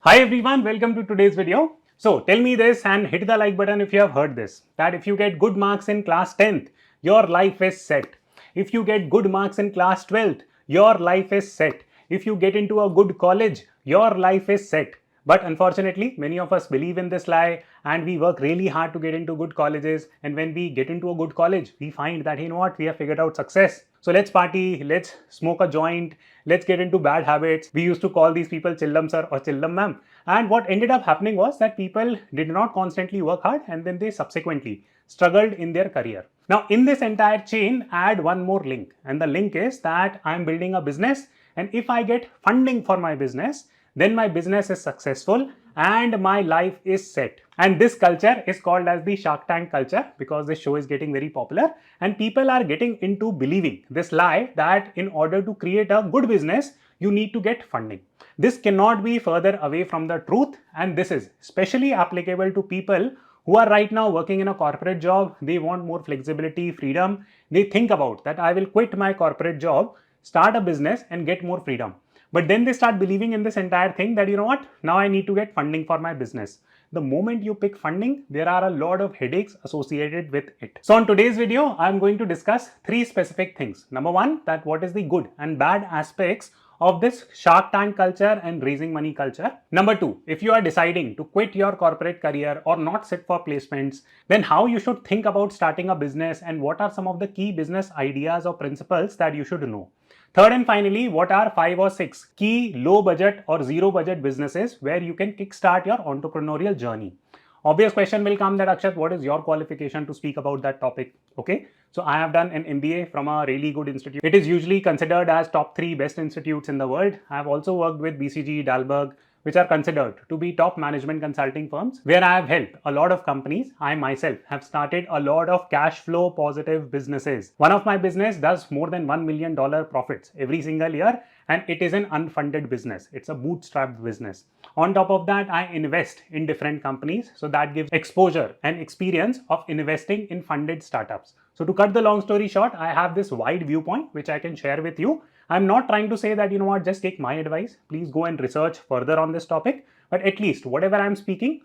Hi everyone, welcome to today's video. So tell me this and hit the like button if you have heard this, that if you get good marks in class 10th, your life is set. If you get good marks in class 12th, your life is set. If you get into a good college, your life is set. But unfortunately, many of us believe in this lie and we work really hard to get into good colleges. And when we get into a good college, we find that, you know what, we have figured out success. So let's party, let's smoke a joint, let's get into bad habits. We used to call these people chillam sir or chillam ma'am. And what ended up happening was that people did not constantly work hard and then they subsequently struggled in their career. Now, in this entire chain, add one more link. And the link is that I'm building a business. And if I get funding for my business, then my business is successful and my life is set. And this culture is called as the Shark Tank culture because this show is getting very popular and people are getting into believing this lie that in order to create a good business, you need to get funding. This cannot be further away from the truth, and this is especially applicable to people who are right now working in a corporate job. They want more flexibility, freedom. They think about that I will quit my corporate job, start a business and get more freedom. But then they start believing in this entire thing that, you know what, now I need to get funding for my business. The moment you pick funding, there are a lot of headaches associated with it. So on today's video, I'm going to discuss three specific things. Number one, that what is the good and bad aspects of this Shark Tank culture and raising money culture. Number two, if you are deciding to quit your corporate career or not sit for placements, then how you should think about starting a business and what are some of the key business ideas or principles that you should know. Third and finally, what are 5 or 6 key low budget or zero budget businesses where you can kickstart your entrepreneurial journey? Obvious question will come that Akshat, what is your qualification to speak about that topic? Okay, so I have done an MBA from a really good institute. It is usually considered as top 3 best institutes in the world. I have also worked with BCG, Dalberg, which are considered to be top management consulting firms where I have helped a lot of companies. I myself have started a lot of cash flow positive businesses. One of my business does more than $1 million profits every single year and it is an unfunded business. It's a bootstrapped business. On top of that, I invest in different companies. So that gives exposure and experience of investing in funded startups. So to cut the long story short, I have this wide viewpoint which I can share with you. I'm not trying to say that, you know what, just take my advice. Please go and research further on this topic. But at least whatever I'm speaking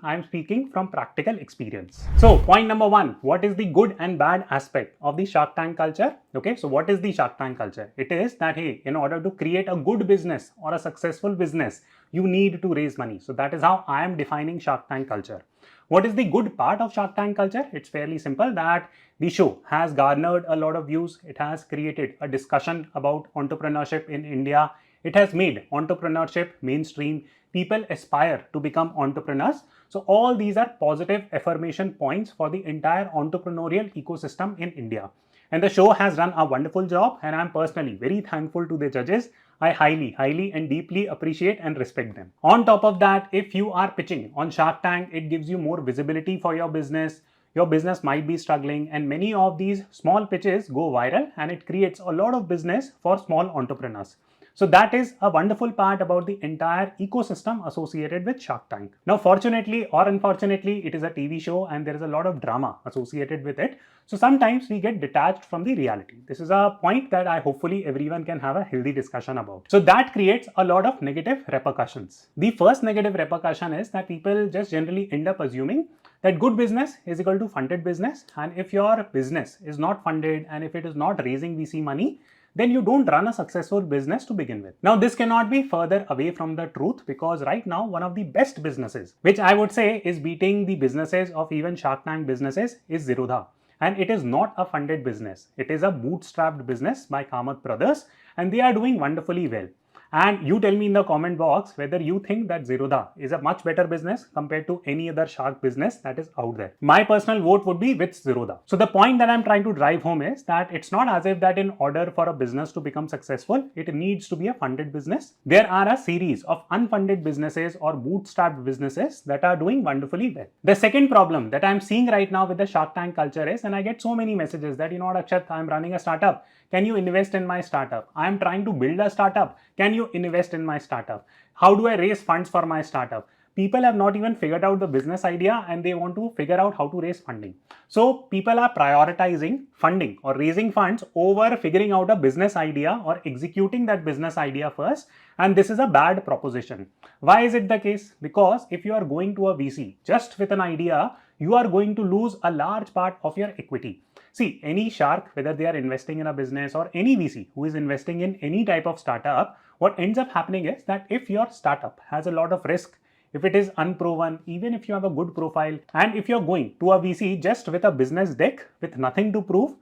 from practical experience. So point number one, what is the good and bad aspect of the Shark Tank culture? Okay, so what is the Shark Tank culture? It is that, hey, in order to create a good business or a successful business, you need to raise money. So that is how I am defining Shark Tank culture. What is the good part of Shark Tank culture? It's fairly simple that the show has garnered a lot of views. It has created a discussion about entrepreneurship in India. It has made entrepreneurship mainstream. People aspire to become entrepreneurs. So all these are positive affirmation points for the entire entrepreneurial ecosystem in India. And the show has done a wonderful job and I'm personally very thankful to the judges. I highly and deeply appreciate and respect them. On top of that, if you are pitching on Shark Tank, it gives you more visibility for your business. Your business might be struggling and many of these small pitches go viral and it creates a lot of business for small entrepreneurs. So that is a wonderful part about the entire ecosystem associated with Shark Tank. Now, fortunately or unfortunately, it is a TV show and there is a lot of drama associated with it. So sometimes we get detached from the reality. This is a point that I hopefully everyone can have a healthy discussion about. So that creates a lot of negative repercussions. The first negative repercussion is that people just generally end up assuming that good business is equal to funded business. And if your business is not funded and if it is not raising VC money, then you don't run a successful business to begin with. Now, this cannot be further away from the truth because right now, one of the best businesses, which I would say is beating the businesses of even Shark Tank businesses, is Zerodha. And it is not a funded business. It is a bootstrapped business by Kamath brothers and they are doing wonderfully well. And you tell me in the comment box whether you think that Zerodha is a much better business compared to any other shark business that is out there. My personal vote would be with Zerodha. So the point that I'm trying to drive home is that it's not as if that in order for a business to become successful, it needs to be a funded business. There are a series of unfunded businesses or bootstrapped businesses that are doing wonderfully well. The second problem that I'm seeing right now with the Shark Tank culture is, and I get so many messages that, you know what, Akshat, I'm running a startup. Can you invest in my startup? I am trying to build a startup. Can you invest in my startup? How do I raise funds for my startup? people have not even figured out the business idea and they want to figure out how to raise funding. So people are prioritizing funding or raising funds over figuring out a business idea or executing that business idea first. And this is a bad proposition. Why is it the case? Because if you are going to a VC just with an idea, you are going to lose a large part of your equity. See, any shark, whether they are investing in a business or any VC who is investing in any type of startup, what ends up happening is that if your startup has a lot of risk, if it is unproven, even if you have a good profile, and if you're going to a VC just with a business deck with nothing to prove,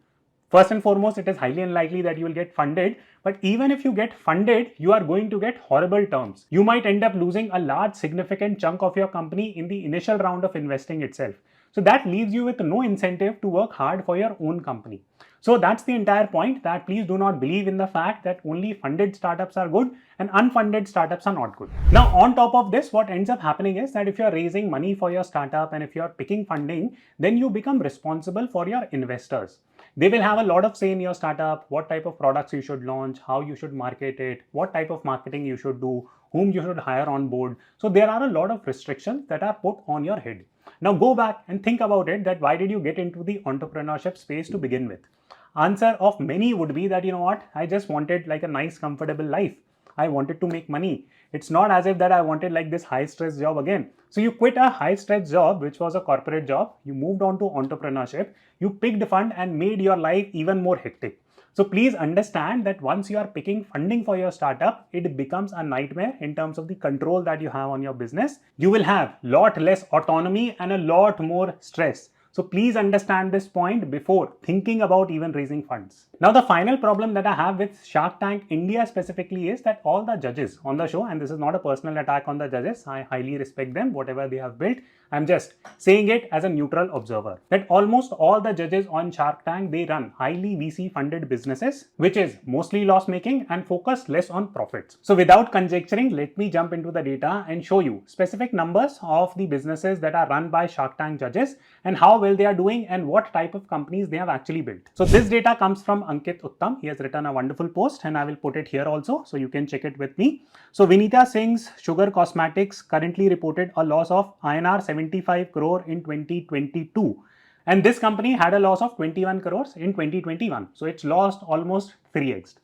first and foremost, it is highly unlikely that you will get funded. But even if you get funded, you are going to get horrible terms. You might end up losing a large significant chunk of your company in the initial round of investing itself. So that leaves you with no incentive to work hard for your own company. So that's the entire point, that please do not believe in the fact that only funded startups are good and unfunded startups are not good. Now, on top of this, what ends up happening is that if you're raising money for your startup and if you're picking funding, then you become responsible for your investors. They will have a lot of say in your startup, what type of products you should launch, how you should market it, what type of marketing you should do, whom you should hire on board. So there are a lot of restrictions that are put on your head. Now go back and think about it, that why did you get into the entrepreneurship space to begin with? Answer of many would be that, you know what, I just wanted like a nice comfortable life. I wanted to make money. It's not as if that I wanted like this high stress job again. So you quit a high stress job, which was a corporate job. You moved on to entrepreneurship. You picked a fund and made your life even more hectic. So please understand that once you are picking funding for your startup, it becomes a nightmare in terms of the control that you have on your business. You will have a lot less autonomy and a lot more stress. So please understand this point before thinking about even raising funds. Now, the final problem that I have with Shark Tank India specifically is that all the judges on the show, and this is not a personal attack on the judges, I highly respect them, whatever they have built. I'm just saying it as a neutral observer, that almost all the judges on Shark Tank, they run highly VC funded businesses, which is mostly loss making and focus less on profits. So without conjecturing, let me jump into the data and show you specific numbers of the businesses that are run by Shark Tank judges and how well they are doing and what type of companies they have actually built. So this data comes from Ankit Uttam. He has written a wonderful post and I will put it here also so you can check it with me. So Vinita Singh's Sugar Cosmetics currently reported a loss of INR 75 crore in 2022. And this company had a loss of 21 crores in 2021. So it's lost almost 3x.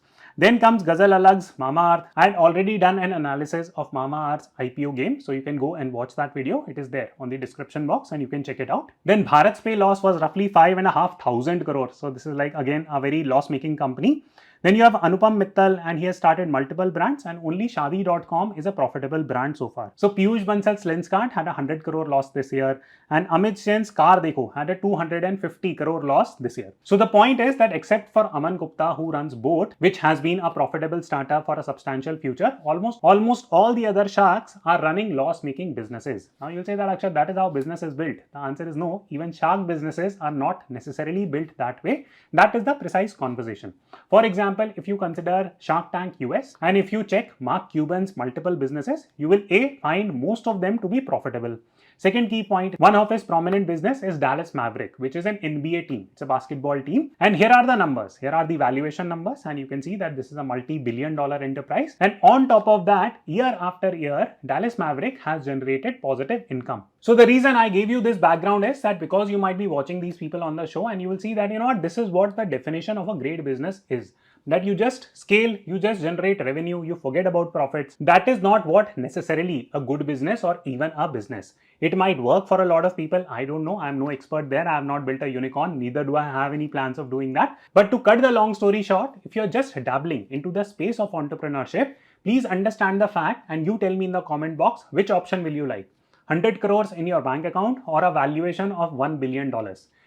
Then comes Ghazal Alag's Mamaearth. I had already done an analysis of Mamaearth's IPO game, so you can go and watch that video. It is there on the description box and you can check it out. Then Bharat's Pay loss was roughly 5,500 crores. So this is like again a very loss-making company. Then you have Anupam Mittal and he has started multiple brands and only Shaadi.com is a profitable brand so far. So Piyush Bansal's Lenskart had a 100 crore loss this year and Amit Jain's Car Dekho had a 250 crore loss this year. So the point is that except for Aman Gupta who runs Boat, which has been a profitable startup for a substantial future, almost all the other sharks are running loss-making businesses. Now you'll say that Akshat, that is how business is built. The answer is no, even shark businesses are not necessarily built that way. That is the precise conversation. For example, if you consider Shark Tank US and if you check Mark Cuban's multiple businesses, you will find most of them to be profitable. Second key point, one of his prominent business is Dallas Maverick, which is an NBA team. It's a basketball team. And here are the numbers. Here are the valuation numbers. And you can see that this is a multi-billion-dollar enterprise. And on top of that, year after year, Dallas Maverick has generated positive income. So the reason I gave you this background is that because you might be watching these people on the show and you will see that, you know what, this is what the definition of a great business is. That you just scale, you just generate revenue, you forget about profits. That is not what necessarily a good business or even a business. It might work for a lot of people. I don't know. I'm no expert there. I have not built a unicorn. Neither do I have any plans of doing that. But to cut the long story short, if you're just dabbling into the space of entrepreneurship, please understand the fact and you tell me in the comment box, which option will you like? 100 crores in your bank account or a valuation of $1 billion?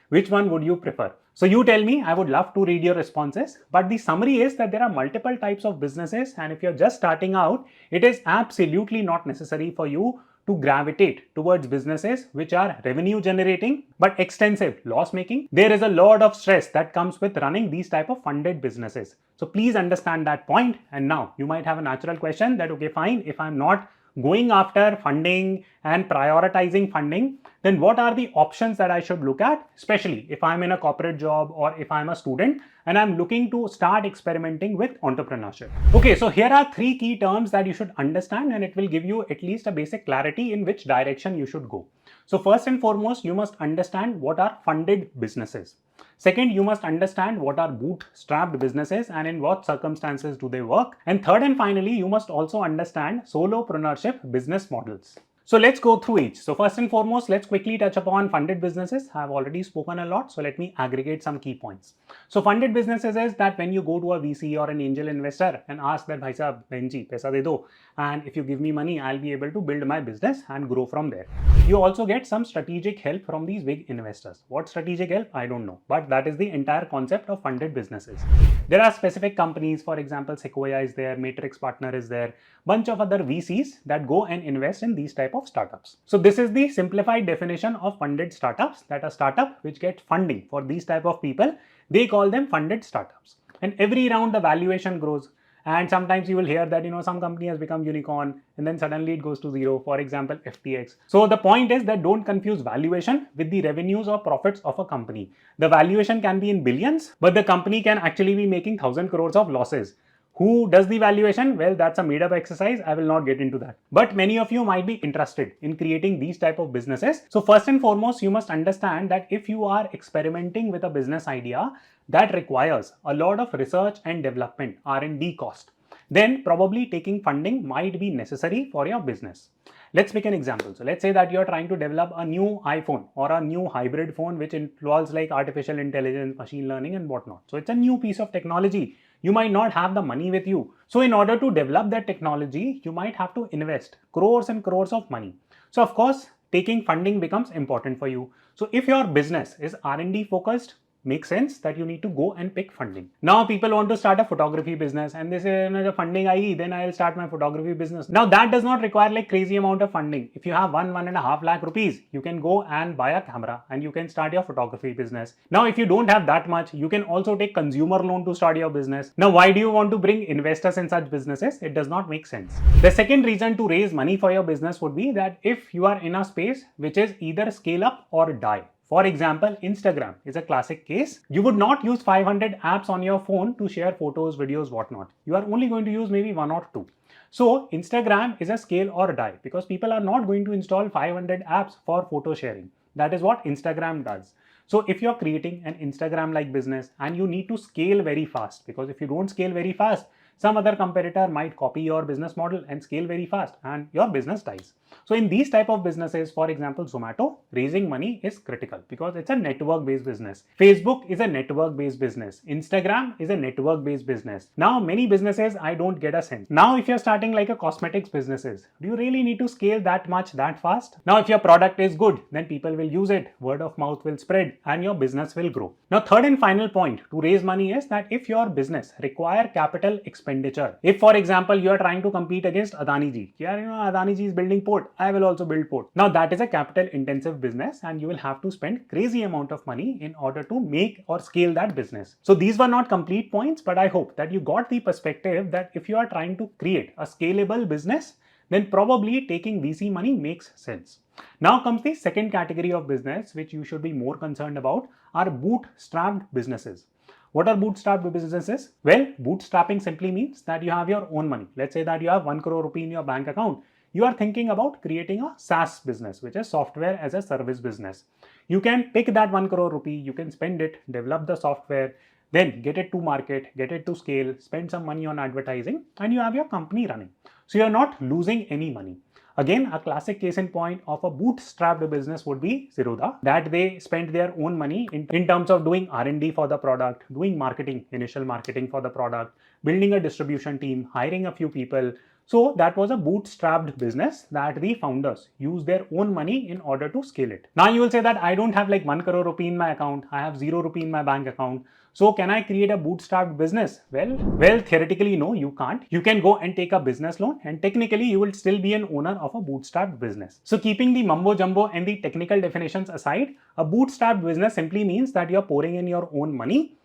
Which one would you prefer? So you tell me, I would love to read your responses. But the summary is that there are multiple types of businesses and if you're just starting out, it is absolutely not necessary for you to gravitate towards businesses which are revenue generating but extensive loss making. There is a lot of stress that comes with running these type of funded businesses. So please understand that point. And now you might have a natural question that, okay, fine, if I'm not going after funding and prioritizing funding, then what are the options that I should look at, especially if I'm in a corporate job or if I'm a student and I'm looking to start experimenting with entrepreneurship. Okay, so here are 3 key terms that you should understand, and it will give you at least a basic clarity in which direction you should go. So first and foremost, you must understand what are funded businesses. Second, you must understand what are bootstrapped businesses and in what circumstances do they work. And third and finally, you must also understand solopreneurship business models. So let's go through each. So first and foremost, let's quickly touch upon funded businesses. I've already spoken a lot, so let me aggregate some key points. So funded businesses is that when you go to a VC or an angel investor and ask that, bhai sahab, benji, paisa de do, and if you give me money, I'll be able to build my business and grow from there. You also get some strategic help from these big investors. What strategic help? I don't know, but that is the entire concept of funded businesses. There are specific companies, for example, Sequoia is there, Matrix Partner is there, bunch of other VCs that go and invest in these type of startups. So this is the simplified definition of funded startups, that a startup which get funding for these type of people, they call them funded startups. And every round the valuation grows. And sometimes you will hear that, some company has become unicorn and then suddenly it goes to zero, for example, FTX. So the point is that don't confuse valuation with the revenues or profits of a company. The valuation can be in billions, but the company can actually be making 1,000 crores of losses. Who does the valuation? Well, that's a made up exercise. I will not get into that. But many of you might be interested in creating these type of businesses. So first and foremost, you must understand that if you are experimenting with a business idea that requires a lot of research and development, R&D cost, then probably taking funding might be necessary for your business. Let's make an example. So let's say that you're trying to develop a new iPhone or a new hybrid phone which involves like artificial intelligence, machine learning and whatnot. So it's a new piece of technology. You might not have the money with you. So in order to develop that technology, you might have to invest crores and crores of money. So of course, taking funding becomes important for you. So if your business is R&D focused, makes sense that you need to go and pick funding. Now people want to start a photography business and they say, the funding I then I'll start my photography business. Now that does not require like crazy amount of funding. If you have 1.5 lakh rupees, you can go and buy a camera and you can start your photography business. Now if you don't have that much, you can also take consumer loan to start your business. Now why do you want to bring investors in such businesses? It does not make sense. The second reason to raise money for your business would be that if you are in a space which is either scale up or die. For example, Instagram is a classic case. You would not use 500 apps on your phone to share photos, videos, whatnot. You are only going to use maybe 1 or 2. So Instagram is a scale or die because people are not going to install 500 apps for photo sharing. That is what Instagram does. So if you're creating an Instagram-like business and you need to scale very fast, because if you don't scale very fast, some other competitor might copy your business model and scale very fast and your business dies. So in these type of businesses, for example, Zomato, raising money is critical because it's a network-based business. Facebook is a network-based business. Instagram is a network-based business. Now, many businesses, I don't get a sense. Now, if you're starting like a cosmetics businesses, do you really need to scale that much that fast? Now, if your product is good, then people will use it. Word of mouth will spread and your business will grow. Now, third and final point to raise money is that if your business require capital expenditure, if for example, you are trying to compete against Adani ji, Adani ji is building port, I will also build port. Now that is a capital intensive business and you will have to spend crazy amount of money in order to make or scale that business. So these were not complete points, but I hope that you got the perspective that if you are trying to create a scalable business, then probably taking VC money makes sense. Now comes the second category of business which you should be more concerned about are bootstrapped businesses. What are bootstrapped businesses? Well, bootstrapping simply means that you have your own money. Let's say that you have 1 crore rupee in your bank account. You are thinking about creating a SaaS business, which is software as a service business. You can pick that 1 crore rupee, you can spend it, develop the software, then get it to market, get it to scale, spend some money on advertising, and you have your company running. So you're not losing any money. Again, a classic case in point of a bootstrapped business would be Zerodha, that they spent their own money in terms of doing R&D for the product, doing marketing, initial marketing for the product, building a distribution team, hiring a few people. So that was a bootstrapped business that the founders used their own money in order to scale it. Now you will say that I don't have like 1 crore rupee in my account, I have 0 rupee in my bank account. So can I create a bootstrapped business? Well, theoretically, no, you can't. You can go and take a business loan and technically you will still be an owner of a bootstrapped business. So keeping the mumbo jumbo and the technical definitions aside, a bootstrapped business simply means that you're pouring in your own money.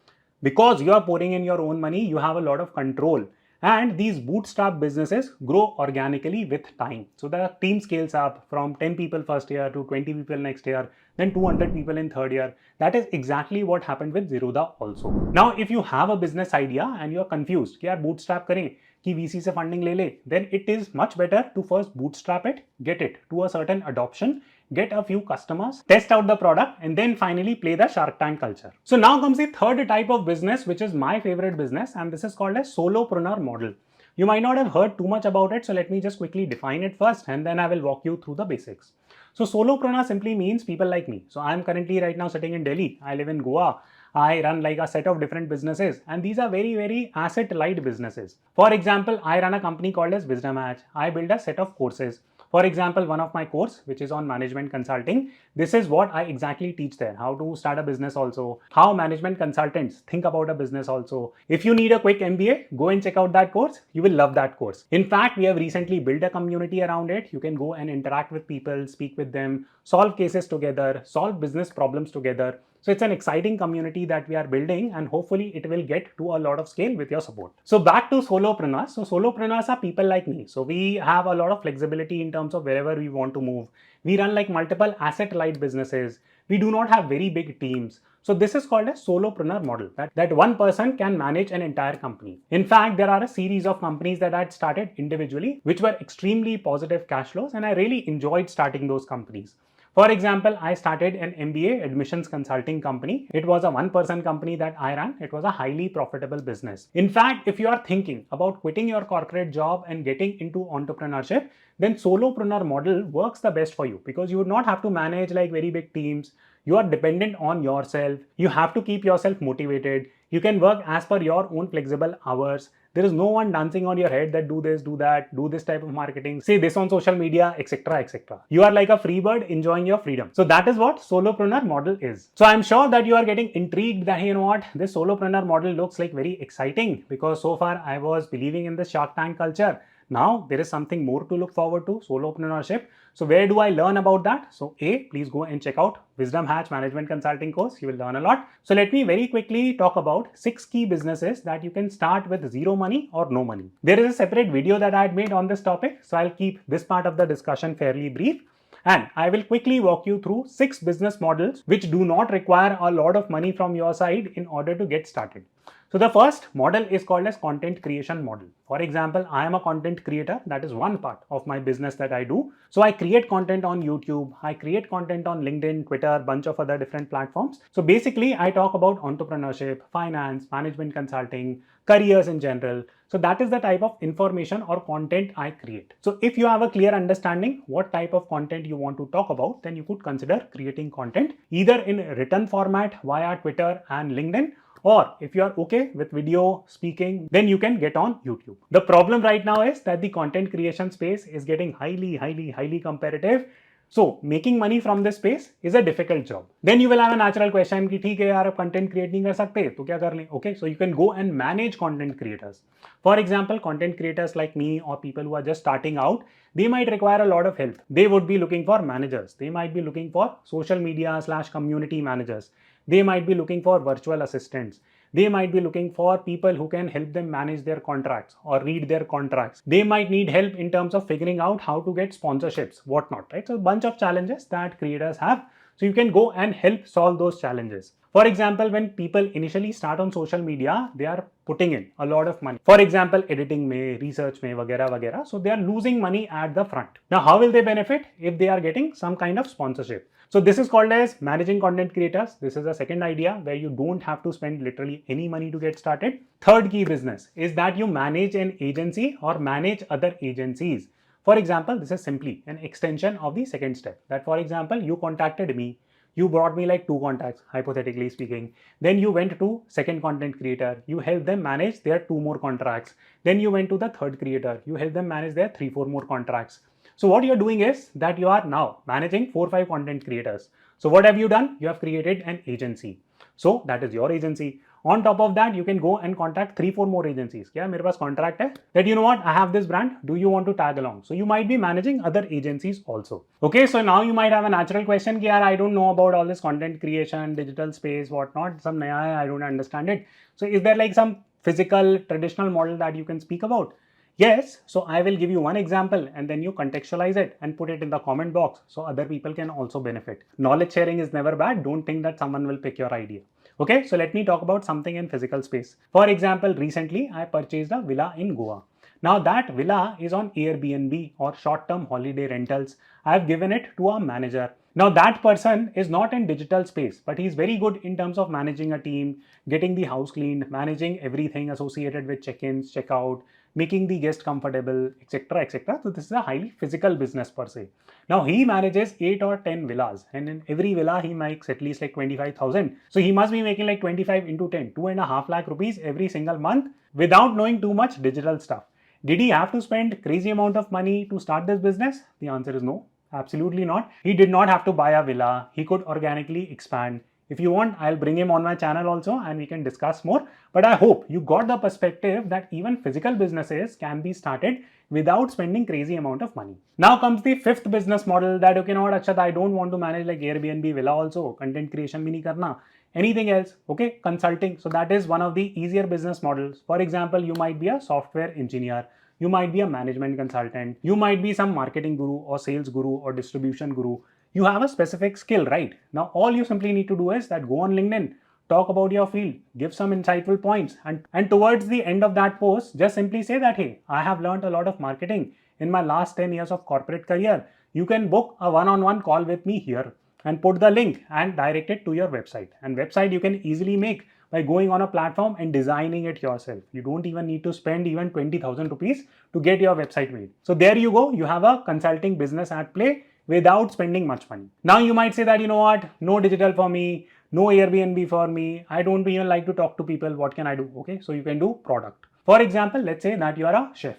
Because you are pouring in your own money, you have a lot of control. And these bootstrap businesses grow organically with time. So the team scales up from 10 people first year to 20 people next year, then 200 people in third year. That is exactly what happened with Zerodha also. Now, if you have a business idea and you are confused, कि यार bootstrap करें कि VC से funding ले ले, then it is much better to first bootstrap it, get it to a certain adoption, get a few customers, test out the product, and then finally play the Shark Tank culture. So now comes the third type of business, which is my favorite business, and this is called a solopreneur model. You might not have heard too much about it, so let me just quickly define it first, and then I will walk you through the basics. So solopreneur simply means people like me. So I am currently right now sitting in Delhi. I live in Goa. I run like a set of different businesses, and these are very asset light businesses. For example, I run a company called as Wisdom Hatch. I build a set of courses. For example, one of my course, which is on management consulting, this is what I exactly teach there. How to start a business also, how management consultants think about a business also. If you need a quick MBA, go and check out that course. You will love that course. In fact, we have recently built a community around it. You can go and interact with people, speak with them, solve cases together, solve business problems together. So it's an exciting community that we are building, and hopefully it will get to a lot of scale with your support. So back to solopreneurs. So solopreneurs are people like me. So we have a lot of flexibility in terms of wherever we want to move. We run like multiple asset light businesses. We do not have very big teams. So this is called a solopreneur model, that one person can manage an entire company. In fact, there are a series of companies that I had started individually, which were extremely positive cash flows, and I really enjoyed starting those companies. For example, I started an MBA admissions consulting company. It was a one-person company that I ran. It was a highly profitable business. In fact, if you are thinking about quitting your corporate job and getting into entrepreneurship, then solopreneur model works the best for you, because you would not have to manage like very big teams. You are dependent on yourself. You have to keep yourself motivated. You can work as per your own flexible hours. There is no one dancing on your head that do this, do that, do this type of marketing, say this on social media, etc. etc. You are like a free bird enjoying your freedom. So that is what solopreneur model is. So I'm sure that you are getting intrigued that, you know what, this solopreneur model looks like very exciting, because so far I was believing in the Shark Tank culture. Now there is something more to look forward to, solopreneurship. So where do I learn about that? So please go and check out Wisdom Hatch Management Consulting course. You will learn a lot. So let me very quickly talk about 6 key businesses that you can start with zero money or no money. There is a separate video that I had made on this topic, so I'll keep this part of the discussion fairly brief. And I will quickly walk you through 6 business models which do not require a lot of money from your side in order to get started. So the first model is called as content creation model. For example, I am a content creator. That is one part of my business that I do. So I create content on YouTube. I create content on LinkedIn, Twitter, bunch of other different platforms. So basically, I talk about entrepreneurship, finance, management consulting, careers in general. So that is the type of information or content I create. So if you have a clear understanding what type of content you want to talk about, then you could consider creating content either in written format via Twitter and LinkedIn, or if you are okay with video speaking, then you can get on YouTube. The problem right now is that the content creation space is getting highly competitive. So making money from this space is a difficult job. Then you will have a natural question कि ठीक है यार अब content create नहीं कर सकते तो क्या कर लें? Okay, so you can go and manage content creators. For example, content creators like me or people who are just starting out, they might require a lot of help. They would be looking for managers. They might be looking for social media / community managers. They might be looking for virtual assistants. They might be looking for people who can help them manage their contracts or read their contracts. They might need help in terms of figuring out how to get sponsorships, whatnot, right? So a bunch of challenges that creators have. So you can go and help solve those challenges. For example, when people initially start on social media, they are putting in a lot of money. For example, editing mein, research mein, vagera vagera. So they are losing money at the front. Now, how will they benefit if they are getting some kind of sponsorship? So this is called as managing content creators. This is a second idea where you don't have to spend literally any money to get started. Third key business is that you manage an agency or manage other agencies. For example, this is simply an extension of the second step. That for example, you contacted me. You brought me like 2 contacts, hypothetically speaking. Then you went to second content creator. You helped them manage their 2 more contracts. Then you went to the third creator. You helped them manage their 3-4 more contracts. So what you're doing is that you are now managing 4-5 content creators. So what have you done? You have created an agency. So that is your agency. On top of that, you can go and contact 3-4 more agencies. Yeah, मेरे पास contract है that, you know what, I have this brand. Do you want to tag along? So you might be managing other agencies also. Okay, so now you might have a natural question कि यार I don't know about all this content creation, digital space, whatnot. सब नया है, I don't understand it. So is there like some physical traditional model that you can speak about? Yes, so I will give you one example and then you contextualize it and put it in the comment box so other people can also benefit. Knowledge sharing is never bad. Don't think that someone will pick your idea. Okay, so let me talk about something in physical space. For example, recently I purchased a villa in Goa. Now that villa is on Airbnb or short-term holiday rentals. I have given it to a manager. Now that person is not in digital space, but he's very good in terms of managing a team, getting the house cleaned, managing everything associated with check-ins, check-out, making the guest comfortable, etc. etc. So this is a highly physical business per se. Now he manages 8 or 10 villas, and in every villa he makes at least like 25,000. So he must be making like 25 into 10, 2.5 lakh rupees every single month without knowing too much digital stuff. Did he have to spend crazy amount of money to start this business? The answer is no. Absolutely not. He did not have to buy a villa. He could organically expand. If you want, I'll bring him on my channel also and we can discuss more. But I hope you got the perspective that even physical businesses can be started without spending crazy amount of money. Now comes the fifth business model that, okay, not Akshat, I don't want to manage like Airbnb villa also, content creation bhi nahi karna. Anything else, okay, consulting. So that is one of the easier business models. For example, you might be a software engineer, you might be a management consultant, you might be some marketing guru or sales guru or distribution guru. You have a specific skill, right? Now all you simply need to do is that go on LinkedIn, talk about your field, give some insightful points, and towards the end of that post, just simply say that, hey, I have learned a lot of marketing in my last 10 years of corporate career. You can book a one-on-one call with me here, and put the link and direct it to your website. And website you can easily make by going on a platform and designing it yourself. You don't even need to spend even 20,000 rupees to get your website made. So there you go. You have a consulting business at play without spending much money. Now you might say that, you know what, no digital for me, no Airbnb for me. I don't even like to talk to people. What can I do? Okay, so you can do product. For example, let's say that you are a chef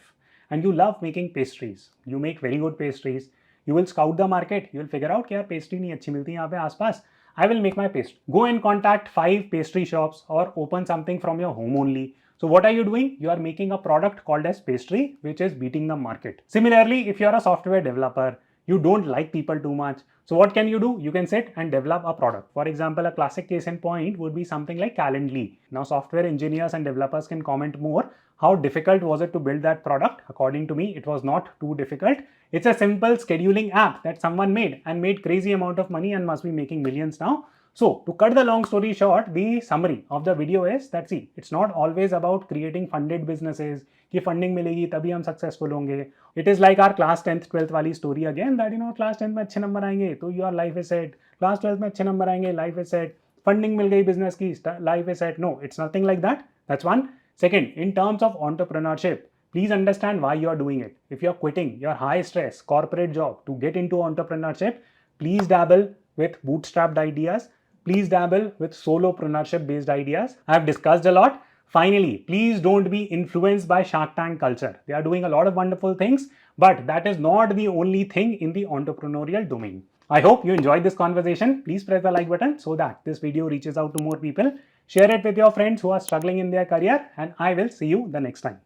and you love making pastries. You make very good pastries. You will scout the market. You will figure out कि यार pastry नहीं अच्छी मिलती यहाँ पे आसपास. I will make my pastry. Go and contact 5 pastry shops or open something from your home only. So what are you doing? You are making a product called as pastry, which is beating the market. Similarly, if you are a software developer, you don't like people too much. So what can you do? You can sit and develop a product. For example, a classic case in point would be something like Calendly. Now software engineers and developers can comment more. How difficult was it to build that product? According to me, it was not too difficult. It's a simple scheduling app that someone made and made crazy amount of money and must be making millions now. So to cut the long story short, the summary of the video is that, see, it's not always about creating funded businesses कि funding मिलेगी तभी हम successful होंगे. It is like our class 10th 12th वाली story again that, you know, class 10th में अच्छे number आएंगे तो your life is set. Class 12th में अच्छे नंबर आएंगे, life is set. Funding मिल गई business की, life is set. No, it's nothing like that. That's one. Second, in terms of entrepreneurship, please understand why you are doing it. If you are quitting your high stress corporate job to get into entrepreneurship, please dabble with bootstrapped ideas. Please dabble with solopreneurship based ideas. I have discussed a lot. Finally, please don't be influenced by Shark Tank culture. They are doing a lot of wonderful things, but that is not the only thing in the entrepreneurial domain. I hope you enjoyed this conversation. Please press the like button so that this video reaches out to more people. Share it with your friends who are struggling in their career, and I will see you the next time.